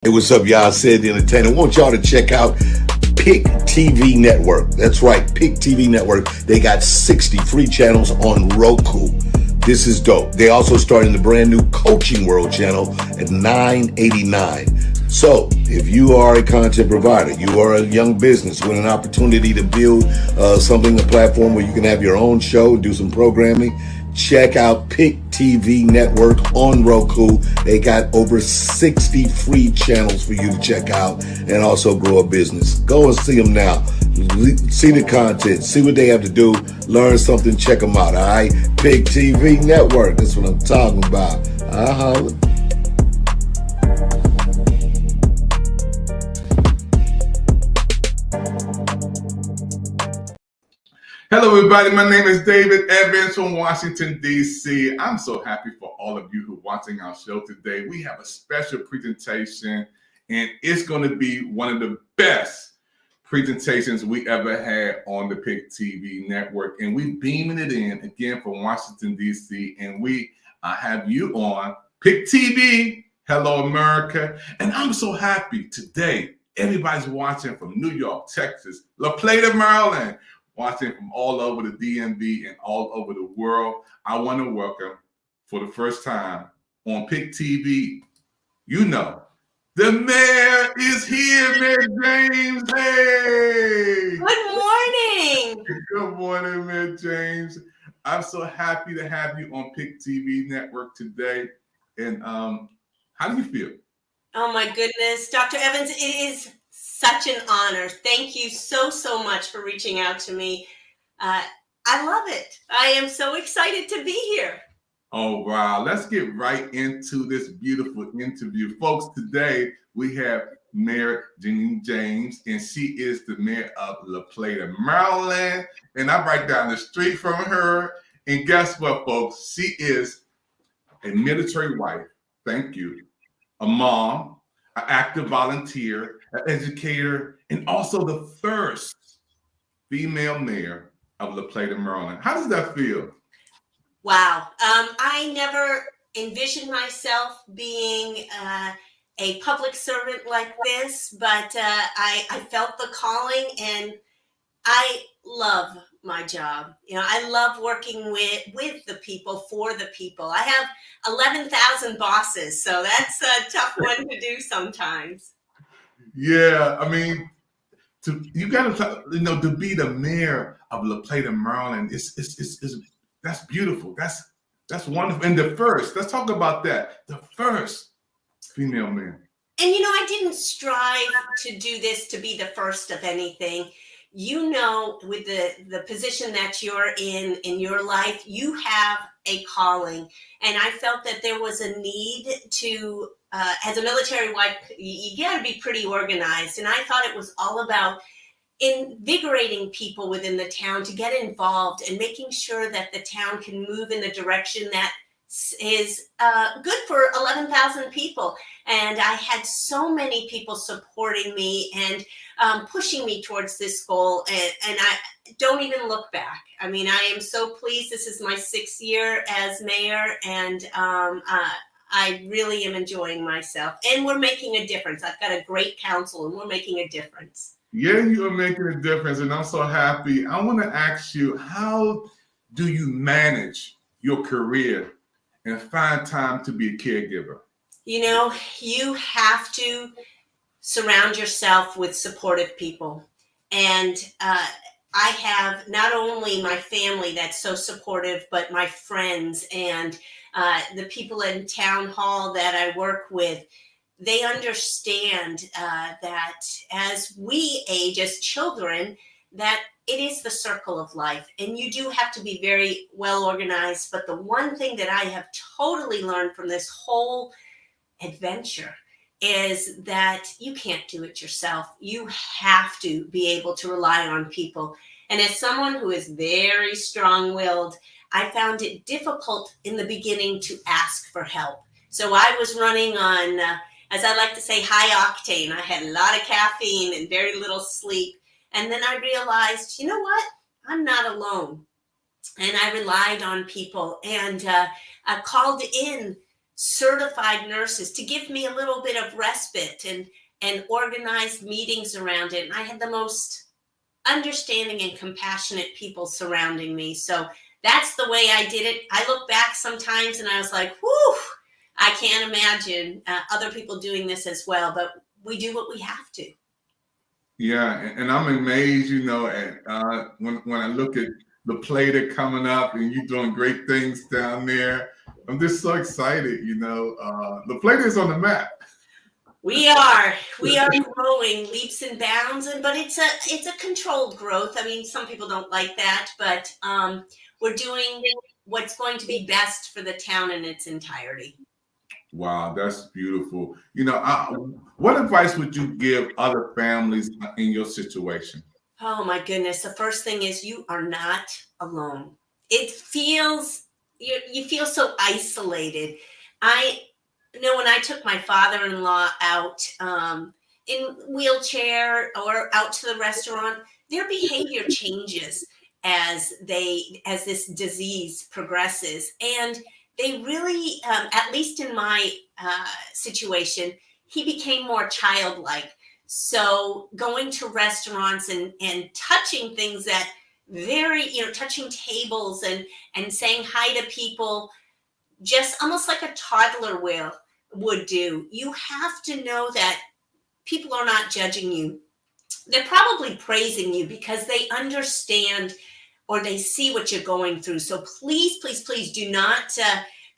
Hey, what's up, y'all? Said the Entertainer. I want y'all to check out Pick TV Network. That's right, Pick TV Network. They got 60 free channels on Roku. This is dope. They also started the brand new Coaching World channel at $9.89. So, if you are a content provider, you are a young business with an opportunity to build a platform where you can have your own show, do some programming, check out Pick TV Network on Roku. They got over 60 free channels for you to check out and also grow a business. Go and see them now. See the content, see what they have to do, learn something, check them out, all right? Pick TV Network, that's what I'm talking about. Holla. Hello, everybody. My name is David Evans from Washington, D.C. I'm so happy for all of you who are watching our show today. We have a special presentation, and it's going to be one of the best presentations we ever had on the Pick TV Network. And we're beaming it in again from Washington, D.C., and we have you on Pick TV. Hello, America. And I'm so happy today. Everybody's watching from New York, Texas, La Plata, Maryland, watching from all over the DMV and all over the world. I want to welcome, for the first time on Pick TV, the mayor is here, Mayor James. Hey! Good morning. Good morning, Mayor James. I'm so happy to have you on Pick TV Network today. And how do you feel? Oh my goodness, Dr. Evans, it is such an honor. Thank you so much for reaching out to me. I love it. I am so excited to be here. Oh, wow. Let's get right into this beautiful interview. Folks, today we have Mayor Jeanine James, and she is the mayor of La Plata, Maryland. And I'm right down the street from her. And guess what, folks? She is a military wife. Thank you. A mom, an active volunteer, an educator, and also the first female mayor of La Plata, Maryland. How does that feel? Wow. I never envisioned myself being a public servant like this, but I felt the calling, and I love my job. I love working with the people, for the people. I have 11,000 bosses, so that's a tough one to do sometimes. Yeah, I mean, to be the mayor of La Plata, Maryland, that's beautiful. That's wonderful. And the first, let's talk about that. The first female mayor. And I didn't strive to do this to be the first of anything. With the position that you're in your life, you have a calling. And I felt that there was a need to, as a military wife, you got to be pretty organized. And I thought it was all about invigorating people within the town to get involved and making sure that the town can move in the direction that is good for 11,000 people. And I had so many people supporting me and pushing me towards this goal. And I don't even look back. I mean, I am so pleased. This is my 6th year as mayor, and I really am enjoying myself. And we're making a difference. I've got a great council, and we're making a difference. Yeah, you are making a difference, and I'm so happy. I want to ask you, how do you manage your career and find time to be a caregiver? You have to surround yourself with supportive people. And I have not only my family that's so supportive, but my friends and the people in town hall that I work with. They understand that as we age as children, that it is the circle of life, and you do have to be very well organized. But the one thing that I have totally learned from this whole adventure is that you can't do it yourself. You have to be able to rely on people. And as someone who is very strong-willed, I found it difficult in the beginning to ask for help. So I was running on, as I like to say, high octane. I had a lot of caffeine and very little sleep. And then I realized, you know what? I'm not alone. And I relied on people, and I called in certified nurses to give me a little bit of respite and organized meetings around it. And I had the most understanding and compassionate people surrounding me. So that's the way I did it. I look back sometimes and I was like, whew, I can't imagine other people doing this as well, but we do what we have to. Yeah, and I'm amazed, at when I look at the play that's coming up and you doing great things down there. I'm just so excited, the play is on the map. We are growing leaps and bounds, but it's a controlled growth. I mean, some people don't like that, but we're doing what's going to be best for the town in its entirety. Wow, that's beautiful. What advice would you give other families in your situation? Oh my goodness. The first thing is you are not alone. It feels, you feel so isolated. I know when I took my father-in-law out in wheelchair or out to the restaurant, their behavior changes as this disease progresses. And they really, at least in my situation, he became more childlike. So going to restaurants and touching things that touching tables and saying hi to people, just almost like a toddler would do. You have to know that people are not judging you. They're probably praising you because they understand or they see what you're going through. So please, please, please do not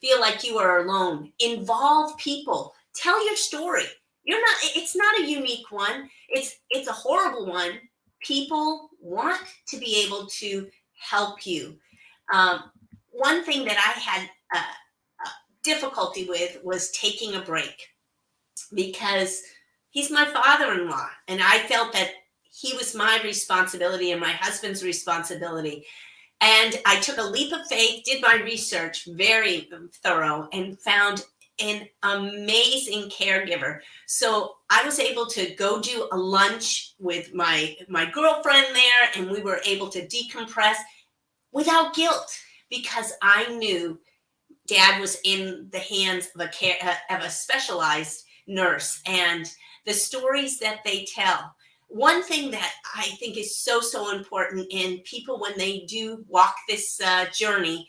feel like you are alone. Involve people. Tell your story. It's not a unique one. It's a horrible one. People want to be able to help you. One thing that I had difficulty with was taking a break because he's my father-in-law, and I felt that he was my responsibility and my husband's responsibility. And I took a leap of faith, did my research, very thorough, and found an amazing caregiver. So I was able to go do a lunch with my girlfriend there, and we were able to decompress without guilt because I knew Dad was in the hands of a specialized nurse, and the stories that they tell. One thing that I think is so important, and people when they do walk this journey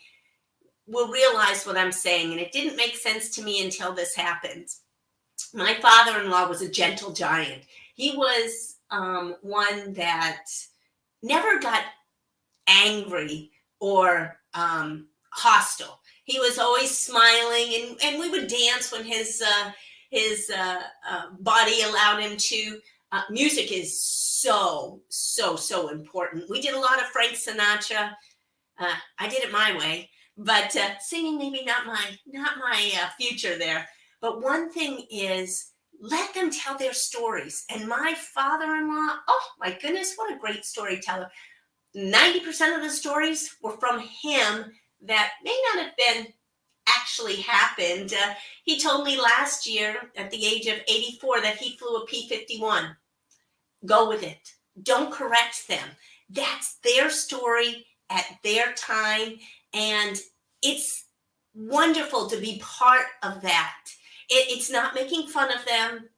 will realize what I'm saying, and it didn't make sense to me until this happened. My father-in-law was a gentle giant. He was one that never got angry or hostile. He was always smiling, and we would dance when his body allowed him to. Music is so important. We did a lot of Frank Sinatra. I did it my way, but singing maybe not my future there. But one thing is, let them tell their stories. And my father-in-law, oh my goodness, what a great storyteller. 90% of the stories were from him that may not have been actually happened. He told me last year at the age of 84 that he flew a P-51. Go with it. Don't correct them. That's their story at their time. And it's wonderful to be part of that. It's not making fun of them.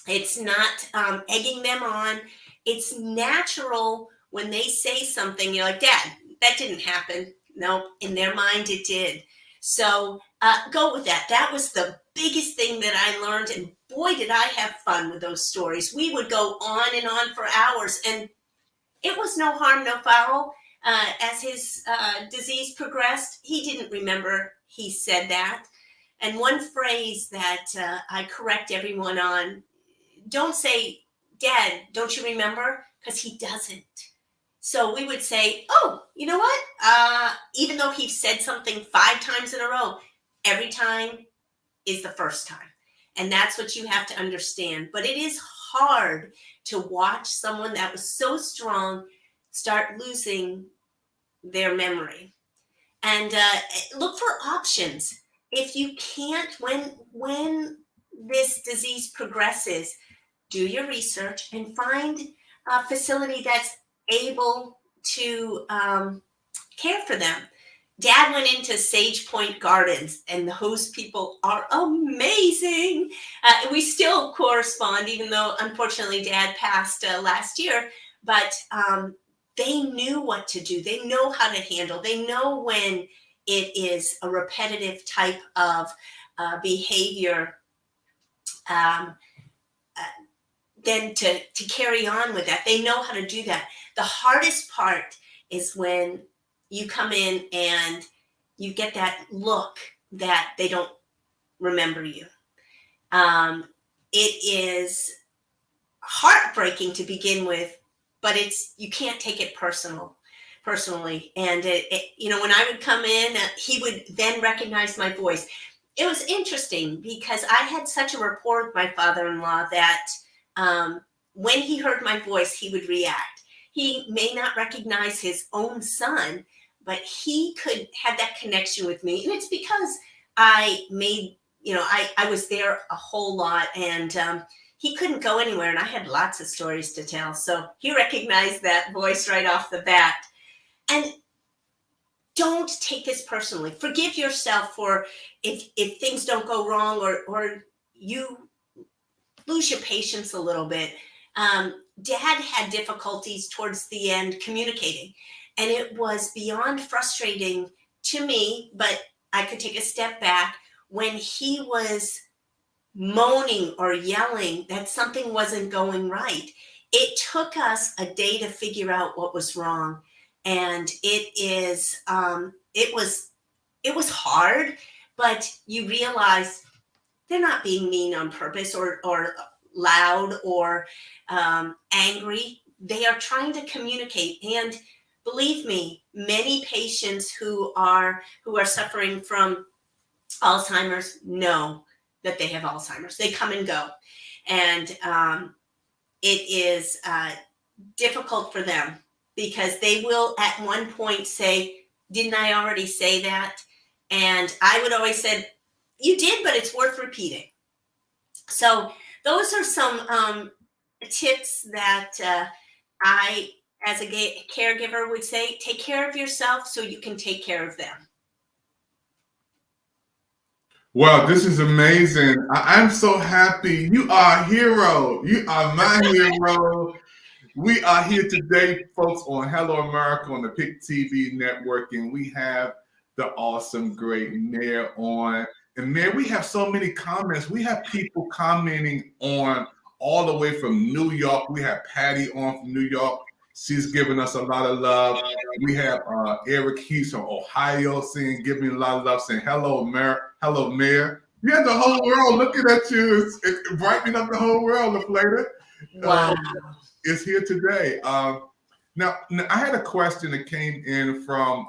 It's not egging them on. It's natural when they say something, you're like, Dad, that didn't happen. No, in their mind it did. So go with that. That was the biggest thing that I learned. And boy, did I have fun with those stories. We would go on and on for hours. And it was no harm, no foul. As his disease progressed, he didn't remember he said that. And one phrase that I correct everyone on, don't say, Dad, don't you remember? Because he doesn't. So we would say, oh, you know what? Even though he said something 5 times in a row, every time is the first time. And that's what you have to understand. But it is hard to watch someone that was so strong start losing their memory. And look for options. If you can't, when this disease progresses, do your research and find a facility that's able to care for them. Dad went into Sage Point Gardens, and those people are amazing. We still correspond, even though unfortunately Dad passed last year. But they knew what to do. They know how to handle. They know when it is a repetitive type of behavior. Um, uh, then to carry on with that. They know how to do that. The hardest part is when you come in and you get that look that they don't remember you. It is heartbreaking to begin with, but you can't take it personally. And when I would come in, he would then recognize my voice. It was interesting because I had such a rapport with my father-in-law that when he heard my voice, he would react. He may not recognize his own son, but he could have that connection with me. And it's because I was there a whole lot, and he couldn't go anywhere. And I had lots of stories to tell. So he recognized that voice right off the bat. And don't take this personally. Forgive yourself for if things don't go wrong or you lose your patience a little bit. Dad had difficulties towards the end communicating, and it was beyond frustrating to me, but I could take a step back when he was moaning or yelling that something wasn't going right. It took us a day to figure out what was wrong. And it was hard, but you realize they're not being mean on purpose or loud or angry. They are trying to communicate. And believe me, many patients who are suffering from Alzheimer's know that they have Alzheimer's. They come and go. And it is difficult for them because they will at one point say, didn't I already say that? And I would always say, you did, but it's worth repeating. So those are some tips that I, as a caregiver, would say. Take care of yourself so you can take care of them. Well, this is amazing. I'm so happy. You are a hero. You are my hero. We are here today, folks, on Hello America on the PIC TV network, and we have the awesome, great Mayor on. And Mayor, we have so many comments. We have people commenting on all the way from New York. We have Patty on from New York. She's giving us a lot of love. We have Eric Heath from Ohio giving a lot of love, saying hello, Mayor. Hello, Mayor. You have the whole world looking at you. It's brightening up the whole world, LaFleda. Wow. Is here today. Now, I had a question that came in from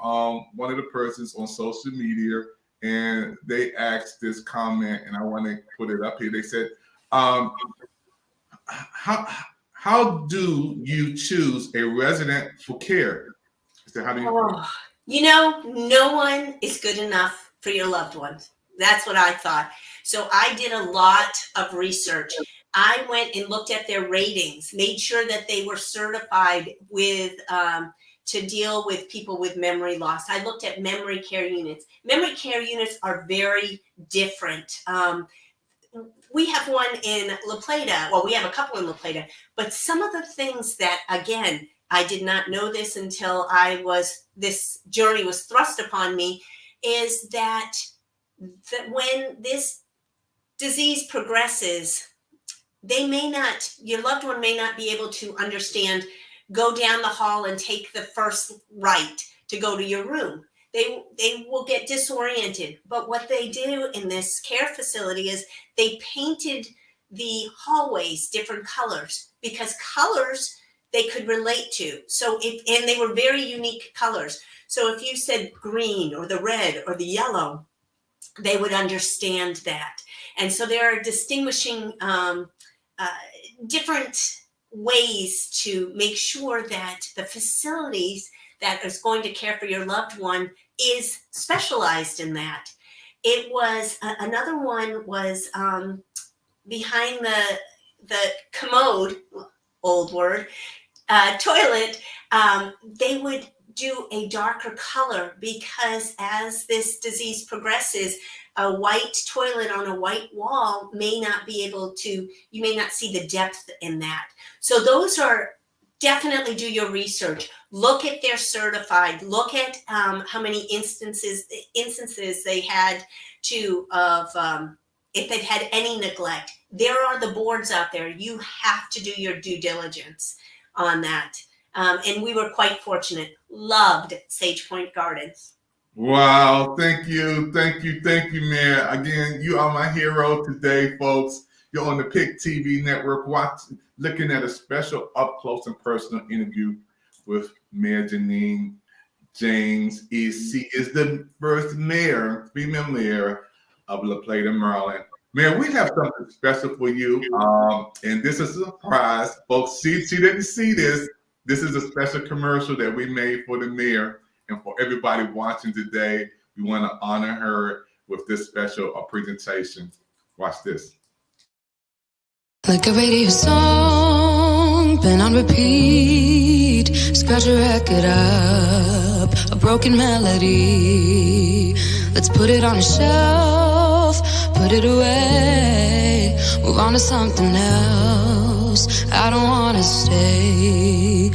one of the persons on social media, and they asked this comment, and I want to put it up here. They said, how do you choose a resident for care? So how do you? No one is good enough for your loved ones. That's what I thought. So I did a lot of research. I went and looked at their ratings, made sure that they were certified with to deal with people with memory loss. I looked at memory care units. Memory care units are very different. We have one in La Plata. Well, we have a couple in La Plata. But some of the things that, again, I did not know this until this journey was thrust upon me, is that when this disease progresses, your loved one may not be able to understand, go down the hall and take the first right to go to your room. They will get disoriented. But what they do in this care facility is they painted the hallways different colors, because colors they could relate to. And they were very unique colors. So if you said green or the red or the yellow, they would understand that. And so there are distinguishing different ways to make sure that the facilities that is going to care for your loved one is specialized in that. It was another one was behind the commode, old word, toilet. They would do a darker color, because as this disease progresses, a white toilet on a white wall may not be able to, you may not see the depth in that. So those are, definitely do your research. Look if they're certified. Look at how many instances they had if they've had any neglect. There are the boards out there. You have to do your due diligence on that. And we were quite fortunate. Loved Sage Point Gardens. Wow. Thank you, Mayor. Again, you are my hero today, folks. You're on the PIC TV network, looking at a special up-close and personal interview with Mayor Jeanine James. She is the first female mayor of La Plata, Maryland. Mayor, we have something special for you, and this is a surprise. Folks, she didn't see this. This is a special commercial that we made for the mayor, and for everybody watching today, we want to honor her with this special presentation. Watch this. Like a radio song, been on repeat. Scratch a record up, a broken melody. Let's put it on a shelf, put it away. Move on to something else. I don't wanna stay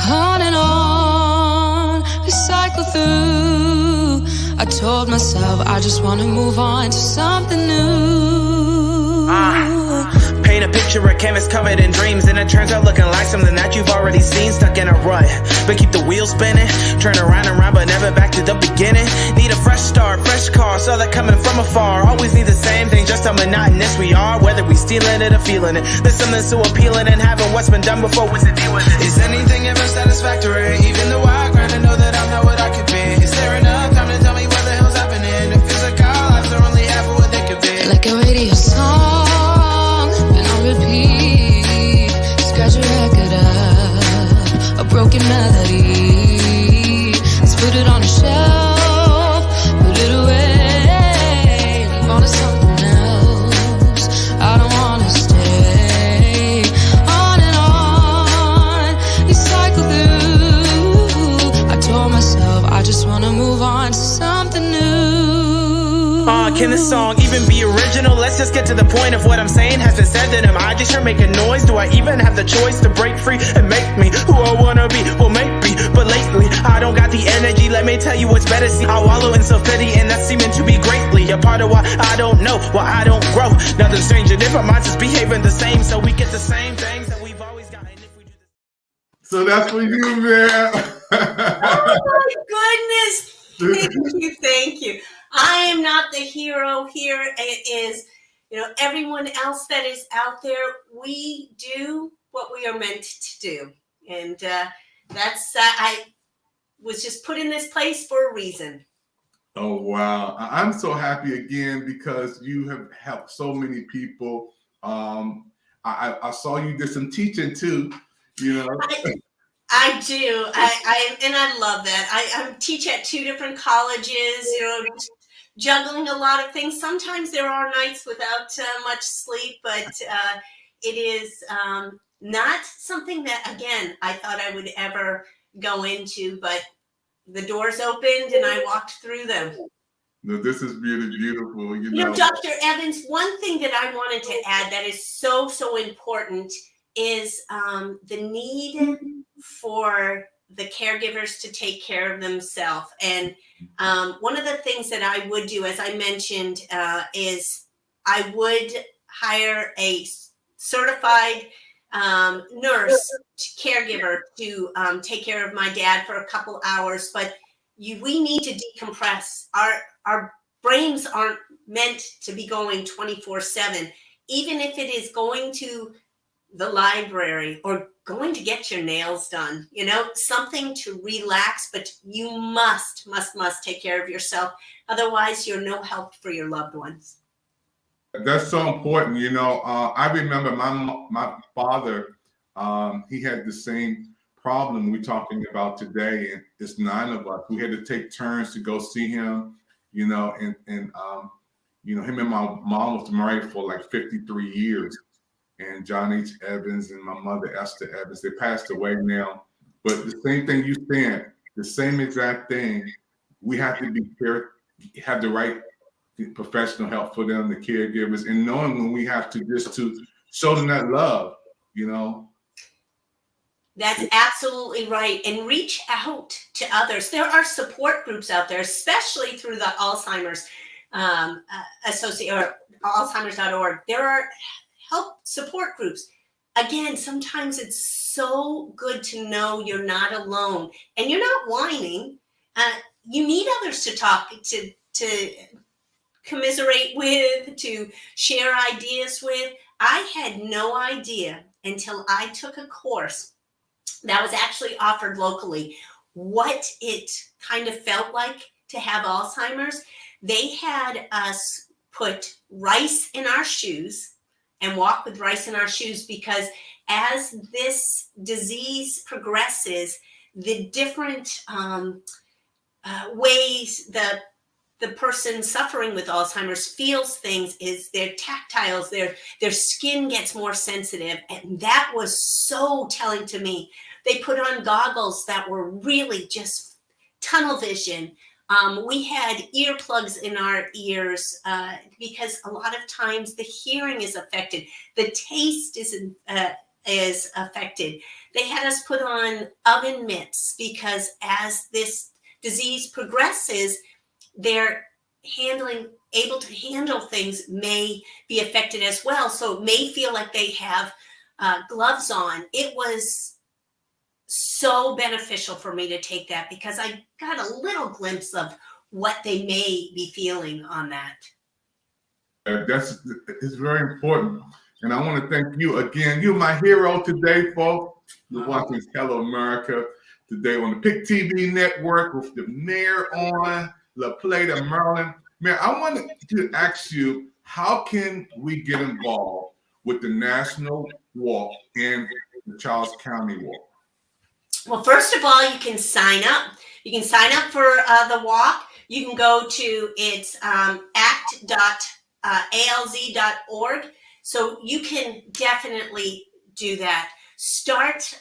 on and on, recycle through. I told myself I just wanna move on to something new. Paint a picture, a canvas covered in dreams, and it turns out looking like something that you've already seen. Stuck in a rut, but keep the wheels spinning. Turn around and round, but never back to the beginning. Need a fresh start, fresh car, saw that coming from afar. Always need the same thing, just how monotonous we are. Whether we stealing it or feeling it, there's something so appealing in having what's been done before. What's the deal with it? Is anything ever satisfactory? Even though I grind to know that I'm not what I could be. Is there enough time to tell me what the hell's happening? If physical lives are only half of what they could be. Like a radio song, been on repeat. Scratch a record up, a broken melody. Let's put it on a shelf, put it away. Move on to something else. I don't wanna stay on and on, recycle through. I told myself I just wanna move on to something new. Can this song even be original? Let's just get to the point of what I'm saying. Has it said that am I just here making noise? Do I even have the choice to break free and make me who I wanna be? Well, maybe, but lately I don't got the energy. Let me tell you what's better. See, I wallow in self-pity, and that's seeming to be greatly a part of why I don't know, why I don't grow. Nothing strange and different, minds just behaving the same, so we get the same things that we've always gotten. If we do this. So that's for you, Mayor. Oh my goodness. Thank you. I am not the hero here. It is, everyone else that is out there. We do what we are meant to do. And I was just put in this place for a reason. Oh, wow. I'm so happy again because you have helped so many people. I saw you did some teaching too, I do. I love that. I teach at 2 different colleges, juggling a lot of things. Sometimes there are nights without much sleep, but it is not something that, again, I thought I would ever go into, but the doors opened and I walked through them. No, this is beautiful. Dr. Evans, one thing that I wanted to add that is so, so important is the need for the caregivers to take care of themselves. And one of the things that I would do, as I mentioned, is I would hire a certified nurse, caregiver to take care of my dad for a couple hours. But we need to decompress. Our brains aren't meant to be going 24/7. Even if it is going to the library or going to get your nails done, something to relax, but you must take care of yourself. Otherwise, you're no help for your loved ones. That's so important. I remember my father, he had the same problem we're talking about today. And it's 9 of us. We had to take turns to go see him, and him and my mom was married for like 53 years. And John H. Evans and my mother, Esther Evans, they passed away now. But the same thing you said, the same exact thing. We have to have the right professional help for them, the caregivers, and knowing when we have to just to show them that love, you know. That's absolutely right. And reach out to others. There are support groups out there, especially through the Alzheimer's Association or Alzheimer's.org. There are help support groups. Again, sometimes it's so good to know you're not alone and you're not whining. You need others to talk to commiserate with, to share ideas with. I had no idea until I took a course that was actually offered locally what it kind of felt like to have Alzheimer's. They had us put rice in our shoes and walk with rice in our shoes, because as this disease progresses, the different ways that the person suffering with Alzheimer's feels things is their tactiles, their skin gets more sensitive. And that was so telling to me. They put on goggles that were really just tunnel vision. We had earplugs in our ears because a lot of times the hearing is affected. The taste is affected. They had us put on oven mitts because as this disease progresses, they're able to handle things may be affected as well. So it may feel like they have gloves on. It was so beneficial for me to take that because I got a little glimpse of what they may be feeling on that. It's very important. And I want to thank you again. You're my hero today, folks. You're watching Hello America today on the PIC TV network with the mayor on La Plata, Maryland. Mayor, I wanted to ask you, how can we get involved with the National Walk and the Charles County Walk? Well, first of all, you can sign up. You can sign up for the walk. You can go to its act.alz.org. So you can definitely do that. Start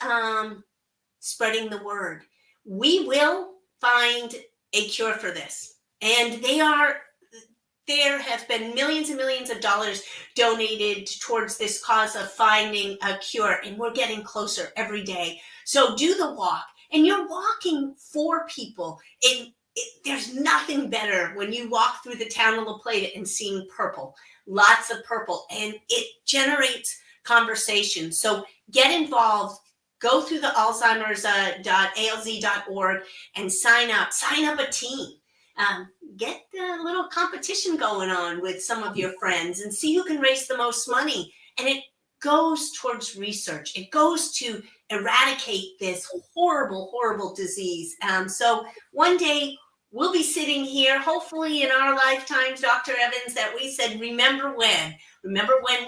spreading the word. We will find a cure for this. And there have been millions and millions of dollars donated towards this cause of finding a cure. And we're getting closer every day. So do the walk, and you're walking for people. There's nothing better when you walk through the town of La Plata and seeing purple, lots of purple, and it generates conversation. So get involved. Go through the Alzheimer's.alz.org and sign up a team. Get a little competition going on with some of your friends and see who can raise the most money. And it goes towards research. It goes to eradicate this horrible, horrible disease. So one day we'll be sitting here, hopefully in our lifetimes, Dr. Evans, that we said, remember when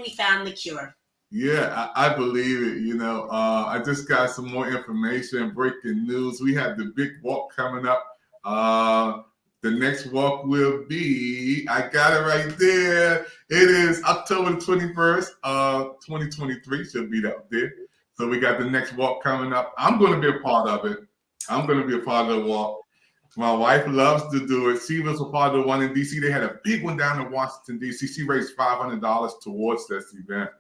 we found the cure. Yeah, I believe it. You know, I just got some more information, breaking news. We have the big walk coming up. The next walk will be, I got it right there. It is October the 21st, 2023, should be up there. So we got the next walk coming up. I'm going to be a part of it. I'm going to be a part of the walk. My wife loves to do it. She was a part of the one in D.C. They had a big one down in Washington, D.C. She raised $500 towards this event.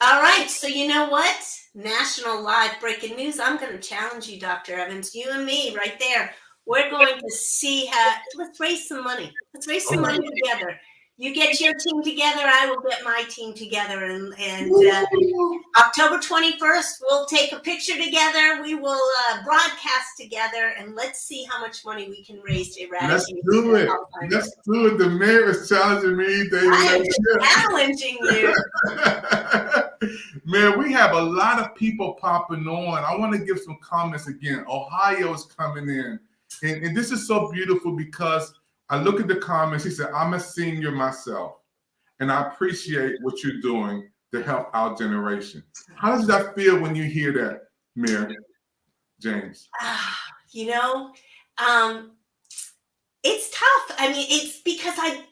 All right. So you know what? National live breaking news. I'm going to challenge you, Dr. Evans, you and me right there. We're going to see let's raise some money. Let's raise some money together. You get your team together, I will get my team together. And October 21st, we'll take a picture together. We will broadcast together, and let's see how much money we can raise to eradicate. Let's do it. Let's do it. The mayor is challenging me. I am challenging you. Man, we have a lot of people popping on. I want to give some comments again. Ohio is coming in. And this is so beautiful because I look at the comments. He said, I'm a senior myself, and I appreciate what you're doing to help our generation. How does that feel when you hear that, Mayor James? You know, it's tough. I mean, it's because I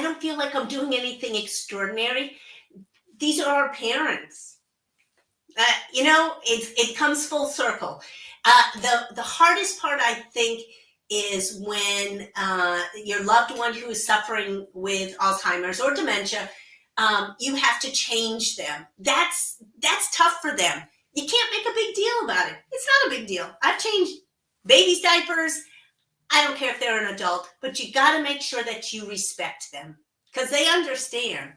don't feel like I'm doing anything extraordinary. These are our parents. You know, it comes full circle. The hardest part, I think, is when your loved one who is suffering with Alzheimer's or dementia, you have to change them. That's tough for them. You can't make a big deal about it. It's not a big deal. I've changed babies' diapers. I don't care if they're an adult, but you got to make sure that you respect them because they understand.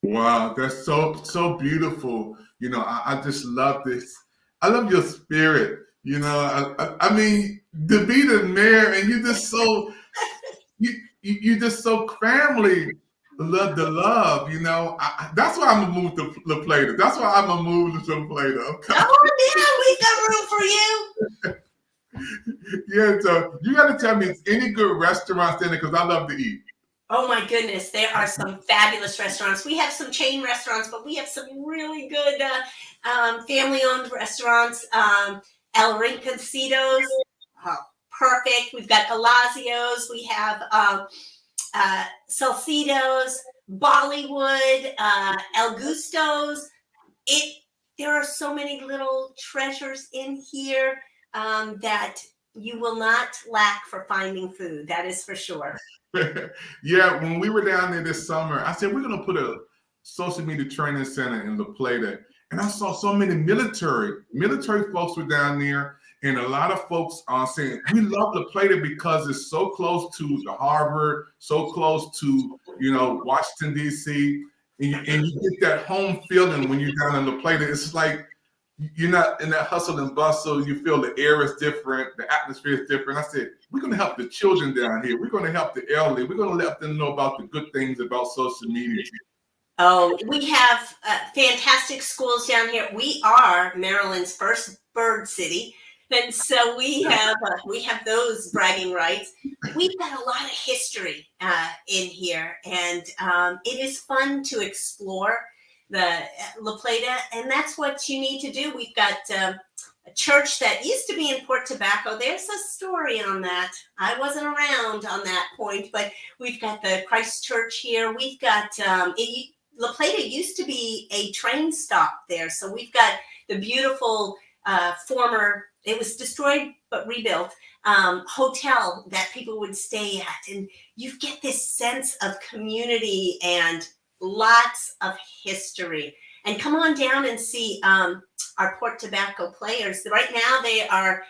Wow, that's so beautiful. I just love this. I love your spirit. I mean, to be the mayor and you just so you just so family. Love the love. That's why I'm gonna move to La Plata. That's why I'm gonna move to La Plata. Okay. Oh yeah, we got room for you. Yeah, so you got to tell me any good restaurants in there because I love to eat. Oh my goodness, there are some fabulous restaurants. We have some chain restaurants, but we have some really good family-owned restaurants. El Rinconcitos, perfect. We've got Palacios. We have Salcidos, Bollywood, El Gustos. There are so many little treasures in here that you will not lack for finding food. That is for sure. Yeah, when we were down there this summer, I said, we're going to put a social media training center in La Plata. And I saw so many military folks were down there. And a lot of folks are saying, we love La Plata because it's so close to the harbor, so close to, Washington, D.C. And you get that home feeling when you're down in La Plata. It's like you're not in that hustle and bustle. You feel the air is different. The atmosphere is different. I said, we're going to help the children down here. We're going to help the elderly. We're going to let them know about the good things about social media. Oh, we have fantastic schools down here. We are Maryland's first bird city. And so we have those bragging rights. We've got a lot of history in here. And it is fun to explore the La Plata, and that's what you need to do. We've got a church that used to be in Port Tobacco. There's a story on that. I wasn't around on that point, but we've got the Christ Church here. We've got La Plata used to be a train stop there, so we've got the beautiful former. It was destroyed but rebuilt hotel that people would stay at, and you get this sense of community and lots of history. And come on down and see our Port Tobacco players. Right now they are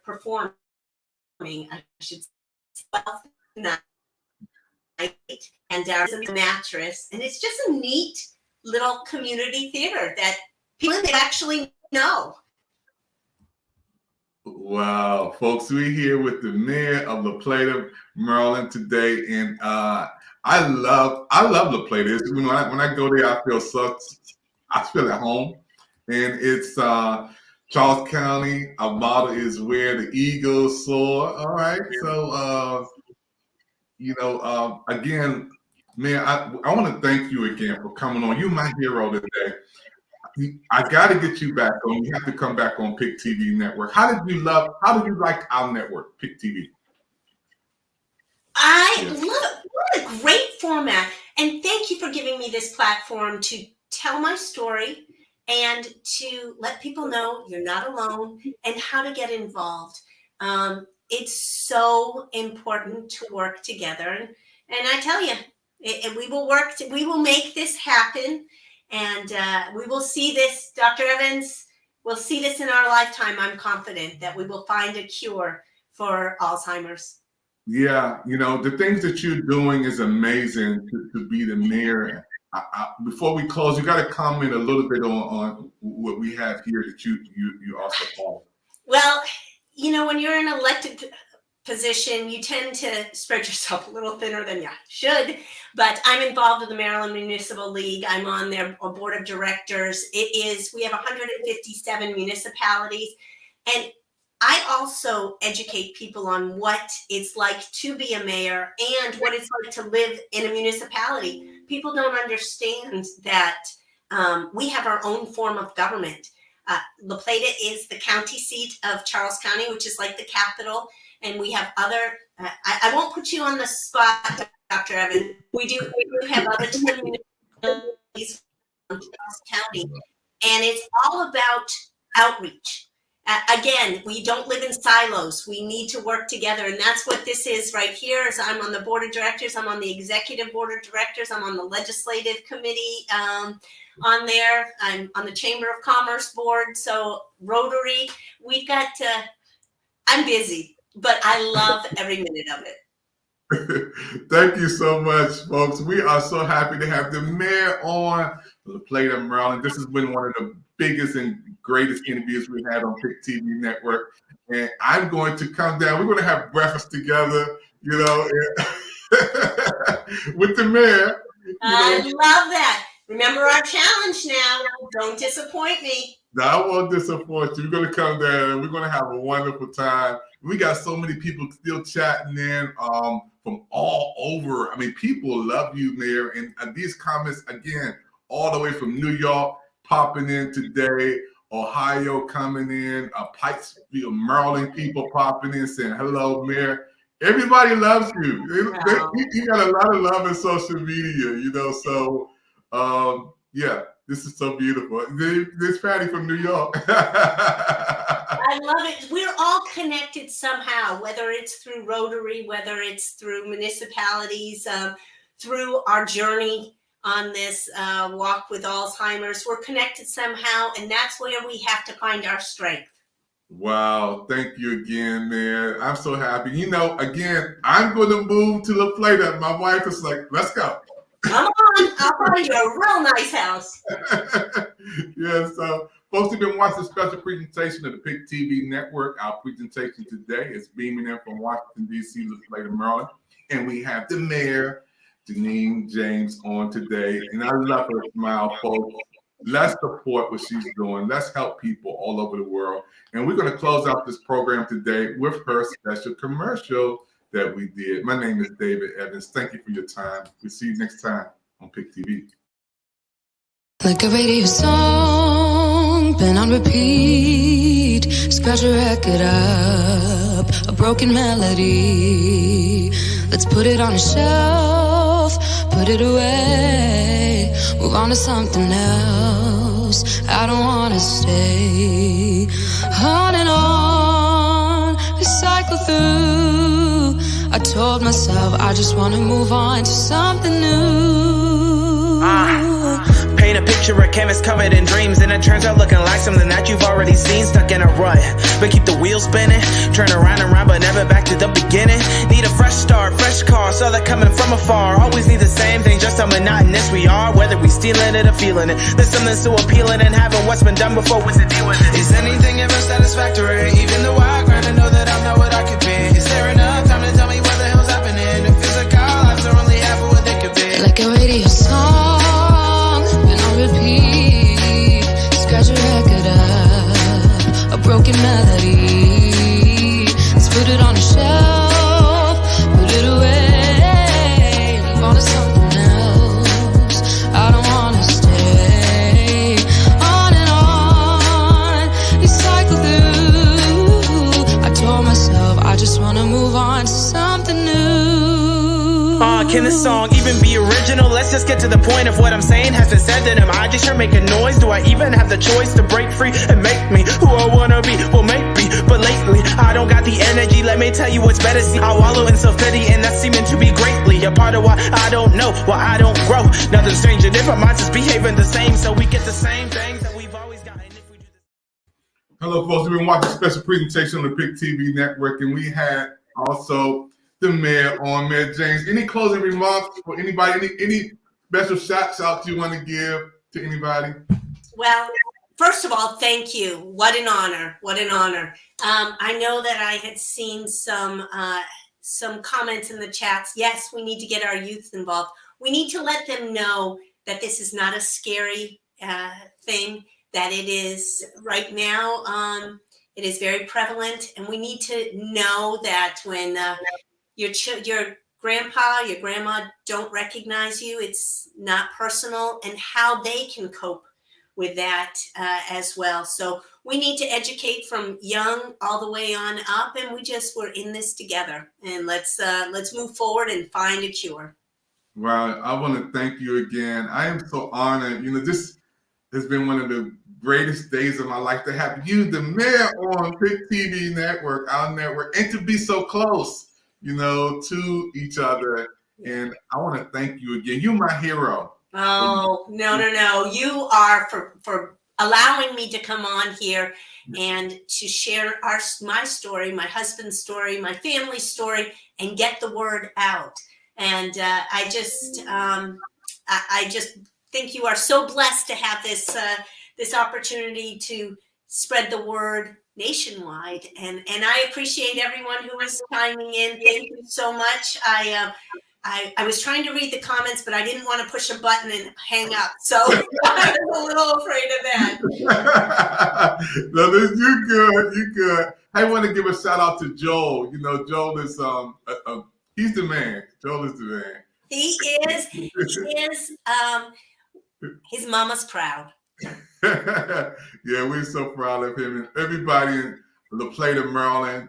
performing, I should say, 12 tonight, and there's a mattress, and it's just a neat little community theater that people actually know. Wow, folks, we're here with the mayor of La Plata, Maryland today, and I love La Plata. When I go there, I feel at home, and it's Charles County. Our motto is where the eagles soar. All right, so again, man, I want to thank you again for coming on. You're my hero today. I got to get you back on. You have to come back on Pick TV Network. How did you like our network, Pick TV? I love it. What a great format. And thank you for giving me this platform to tell my story and to let people know you're not alone and how to get involved. It's so important to work together. And I tell you, we will make this happen. And we will see this, Dr. Evans, we'll see this in our lifetime. I'm confident that we will find a cure for Alzheimer's. Yeah, the things that you're doing is amazing to be the mayor. Before we close, you got to comment a little bit on what we have here that you also follow. Well, when you're in an elected position, you tend to spread yourself a little thinner than you should. But I'm involved with the Maryland Municipal League. I'm on their board of directors. We have 157 municipalities. And I also educate people on what it's like to be a mayor and what it's like to live in a municipality. People don't understand that we have our own form of government. La Plata is the county seat of Charles County, which is like the capital. And we have other, I won't put you on the spot, Dr. Evans. We do have other municipalities in Charles County. And it's all about outreach. again, we don't live in silos. We need to work together. And that's what this is right here. Is I'm on the board of directors. I'm on the executive board of directors. I'm on the legislative committee on there. I'm on the Chamber of Commerce board. So Rotary, we've got I'm busy, but I love every minute of it. Thank you so much, folks. We are so happy to have the mayor on the plate of Maryland. This has been one of the biggest and greatest interviews we've had on Pick TV Network. And I'm going to come down. We're going to have breakfast together, with the mayor. I love that. Remember our challenge now. Don't disappoint me. No, I won't disappoint you. We're going to come down and we're going to have a wonderful time. We got so many people still chatting in from all over. I mean, people love you, Mayor. And these comments, again, all the way from New York, popping in today, Ohio coming in, Pikesville, Maryland people popping in saying, hello, Mayor. Everybody loves you. You got a lot of love in social media, so yeah. This is so beautiful. This Patty from New York. I love it. We're all connected somehow, whether it's through Rotary, whether it's through municipalities, through our journey on this walk with Alzheimer's. We're connected somehow, and that's where we have to find our strength. Wow. Thank you again, man. I'm so happy. Again, I'm going to move to La Plata. My wife is like, let's go. Come on, I'll find you a real nice house. Yeah, so folks have been watching a special presentation of the Pick TV Network. Our presentation today is beaming in from Washington, D.C., to Maryland. And we have the mayor, Jeanine James, on today. And I love her smile, folks. Let's support what she's doing. Let's help people all over the world. And we're going to close out this program today with her special commercial that we did. My name is David Evans. Thank you for your time. We'll see you next time on Pick TV. Like a radio song, been on repeat. Scratch a record up, a broken melody. Let's put it on a shelf, put it away. Move on to something else. I don't wanna stay on and on, recycle through. I told myself I just wanna move on to something new. Paint a picture, a canvas covered in dreams, and it turns out looking like something that you've already seen. Stuck in a rut, but keep the wheels spinning. Turn around and round, but never back to the beginning. Need a fresh start, fresh car, saw that coming from afar. Always need the same thing, just how monotonous we are. Whether we stealing it or feeling it, there's something so appealing in having what's been done before. What's the deal with it? Is anything ever satisfactory? Even though I grind to know that I'm not what I could be. Is there enough time to tell me what the hell's happening? The physical lives are only half of what they could be. Like a radio song, been on repeat. Scratch a record up, a broken melody. Let's put it on a shelf, put it away. Move on to something else. I don't wanna stay on and on, recycle through. I told myself I just wanna move on to something new. Can this song even be original? Let's just get to the point of what I'm saying. Has it said that am I just here making noise? Do I even have the choice to break free and make me who I wanna be? Well, maybe, but lately I don't got the energy. Let me tell you what's better. See, I wallow in self-pity, and that's seeming to be greatly a part of why I don't know, why I don't grow. Nothing strange and different minds just behaving the same, so we get the same things that we've always gotten. If we do this. Hello, folks. We've been watching a special presentation on the Pick TV Network, and we had also the mayor on. Mayor James, any closing remarks for anybody? Any special shots out you want to give to anybody? Well, first of all, thank you. What an honor. What an honor. I know that I had seen some comments in the chats. Yes, we need to get our youth involved. We need to let them know that this is not a scary thing, that it is right now. It is very prevalent, and we need to know that when your grandpa, your grandma don't recognize you, it's not personal, and how they can cope with that as well. So we need to educate from young all the way on up, and we're in this together, and let's move forward and find a cure. Well, I want to thank you again. I am so honored. This has been one of the greatest days of my life to have you, the mayor, on Pick TV Network, our network, and to be so close, to each other. And I want to thank you again. You're my hero. Oh, no. You are for allowing me to come on here and to share my story, my husband's story, my family's story, and get the word out. And I just think you are so blessed to have this opportunity to spread the word nationwide. And I appreciate everyone who is chiming in. Thank you so much. I was trying to read the comments, but I didn't want to push a button and hang up. So I was a little afraid of that. No, you're good. You're good. I want to give a shout out to Joel. Joel is he's the man. Joel is the man. He is. His mama's proud. Yeah, we're so proud of him and everybody in La Plata, Maryland.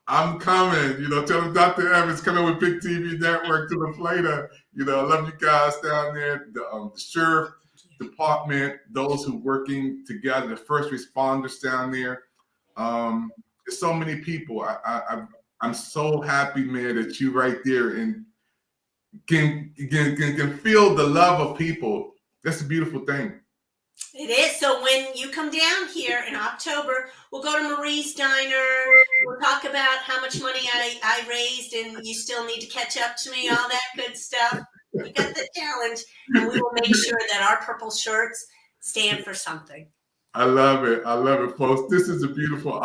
I'm coming. Tell them Dr. Evans coming with Pick TV Network to La Plata. I love you guys down there. The sheriff department, those who working together, the first responders down there. There's so many people. I'm so happy, man, that you right there and can feel the love of people. That's a beautiful thing. It is. So when you come down here in October, we'll go to Marie's Diner. We'll talk about how much money I raised, and you still need to catch up to me, all that good stuff. You got the challenge, and we will make sure that our purple shirts stand for something. I love it. I love it, folks. This is a beautiful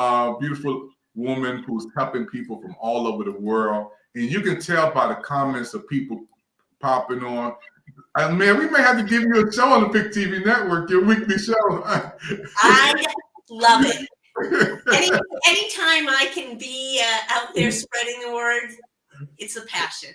woman who's helping people from all over the world. And you can tell by the comments of people popping on. Man, we may have to give you a show on the Pick TV Network, your weekly show. I love it. Anytime I can be out there spreading the word, it's a passion.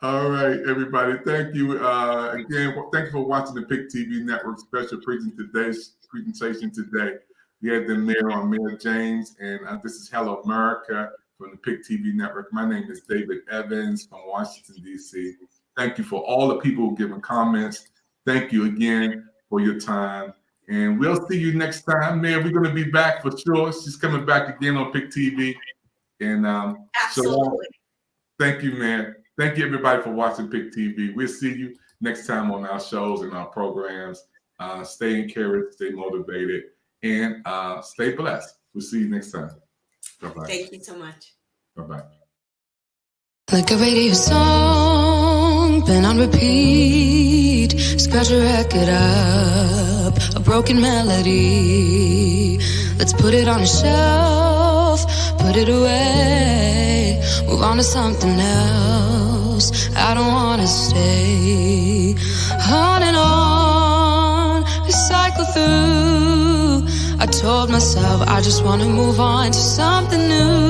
All right, everybody. Thank you again. Thank you for watching the Pick TV Network special presentation today. We had the mayor on, Mayor James, and this is Hello America from the Pick TV Network. My name is David Evans from Washington, D.C. Thank you for all the people who giving comments. Thank you again for your time. And we'll see you next time, man. We're going to be back for sure. She's coming back again on Pick TV. And absolutely. Thank you, man. Thank you, everybody, for watching Pick TV. We'll see you next time on our shows and our programs. Stay encouraged, stay motivated, and stay blessed. We'll see you next time. Bye-bye. Thank you so much. Bye-bye. Like a radio song, been on repeat. Scratch a record up, a broken melody. Let's put it on a shelf, put it away. Move on to something else. I don't wanna stay on and on, recycle through. I told myself I just wanna move on to something new.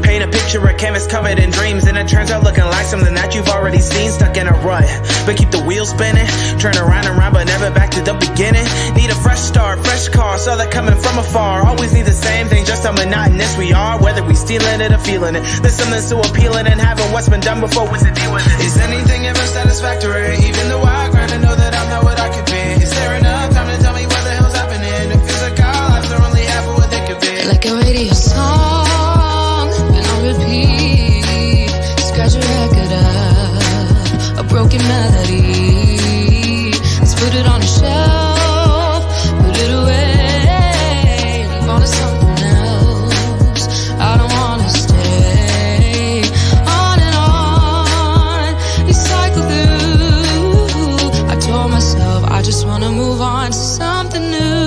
Paint a picture, a canvas covered in dreams, and it turns out looking like something that you've already seen. Stuck in a rut, but keep the wheels spinning. Turn around and round, but never back to the beginning. Need a fresh start, fresh car, saw that coming from afar. Always need the same thing, just how monotonous we are. Whether we stealing it or feeling it, there's something so appealing and having what's been done before. What's the deal with it? Is anything ever satisfactory? Even though I grind to know that I'm not what I could be. Is there enough time to tell me what the hell's happening? It feels like our lives are only half of what they could be. Like a radio song, been on repeat. Scratch a record up, a broken melody. Let's put it on a shelf, put it away. Move on to something else. I don't wanna stay on and on, recycle through. I told myself I just wanna move on to something new.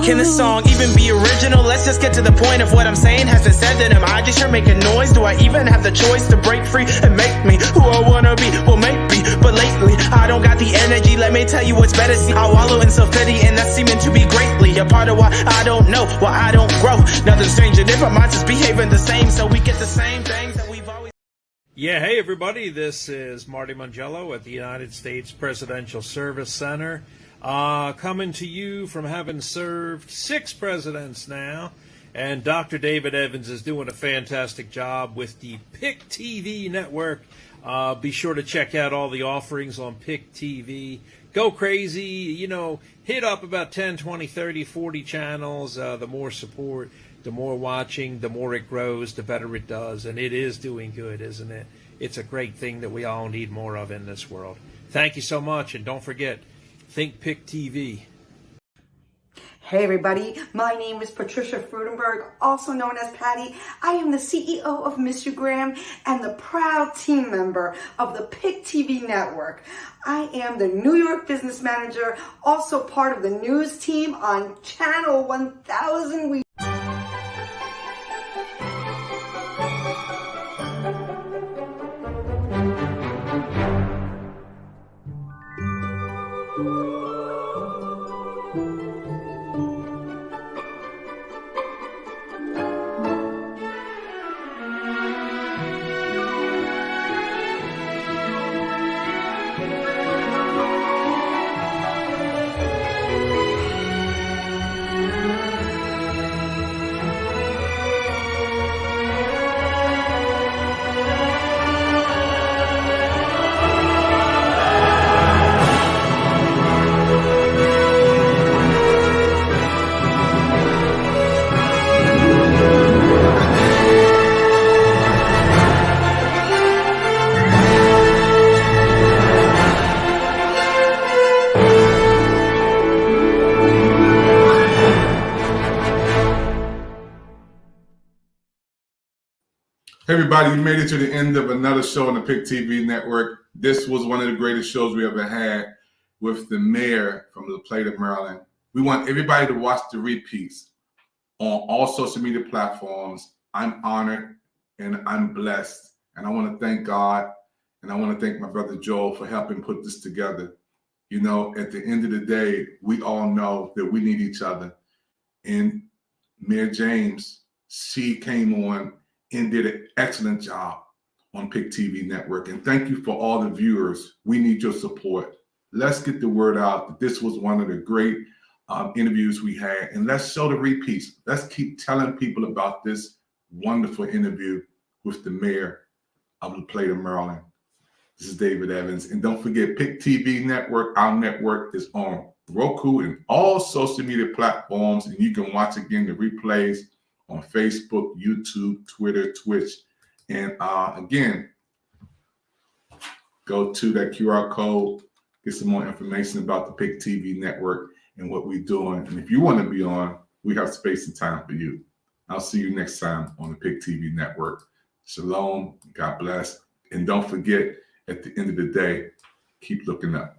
Can this song even be original? Let's just get to the point of what I'm saying. Has it said that am I just here making noise? Do I even have the choice to break free and make me who I wanna be? Well, maybe, but lately I don't got the energy. Let me tell you what's better. See, I wallow in self-pity, and that's seeming to be greatly a part of why I don't know, why I don't grow. Nothing strange, and if our minds is behaving the same, so we get the same things that we've always. Yeah, hey everybody, this is Marty Mangello at the United States Presidential Service Center. Coming to you from having served 6 presidents now, and Dr. David Evans is doing a fantastic job with the Pick TV Network. Be sure to check out all the offerings on Pick TV. go crazy, hit up about 10, 20, 30, 40 channels. The more support, the more watching, the more it grows, the better it does. And it is doing good, isn't it? It's a great thing that we all need more of in this world. Thank you so much. And don't forget, think Pick TV. Hey everybody, my name is Patricia Frudenberg, also known as Patty. I am the CEO of Mistugram and the proud team member of the Pick TV network. I am the New York business manager, also part of the news team on Channel 1000. Hey everybody, you made it to the end of another show on the Pick TV network. This was one of the greatest shows we ever had with the mayor from the plate of Maryland. We want everybody to watch the repeats on all social media platforms. I'm honored and I'm blessed. And I want to thank God and I want to thank my brother Joel for helping put this together. You know, at the end of the day, we all know that we need each other. And Mayor James, she came on and did an excellent job on Pick TV Network. And thank you for all the viewers. We need your support. Let's get the word out that this was one of the great interviews we had. And let's show the repeats. Let's keep telling people about this wonderful interview with the mayor of the plate of Maryland. This is David Evans. And don't forget, Pick TV Network, our network is on Roku and all social media platforms. And you can watch again the replays on Facebook, YouTube, Twitter, Twitch. And again, go to that QR code, get some more information about the Pick TV network and what we're doing. And if you want to be on, we have space and time for you. I'll see you next time on the Pick TV network. Shalom, God bless. And don't forget, at the end of the day, keep looking up.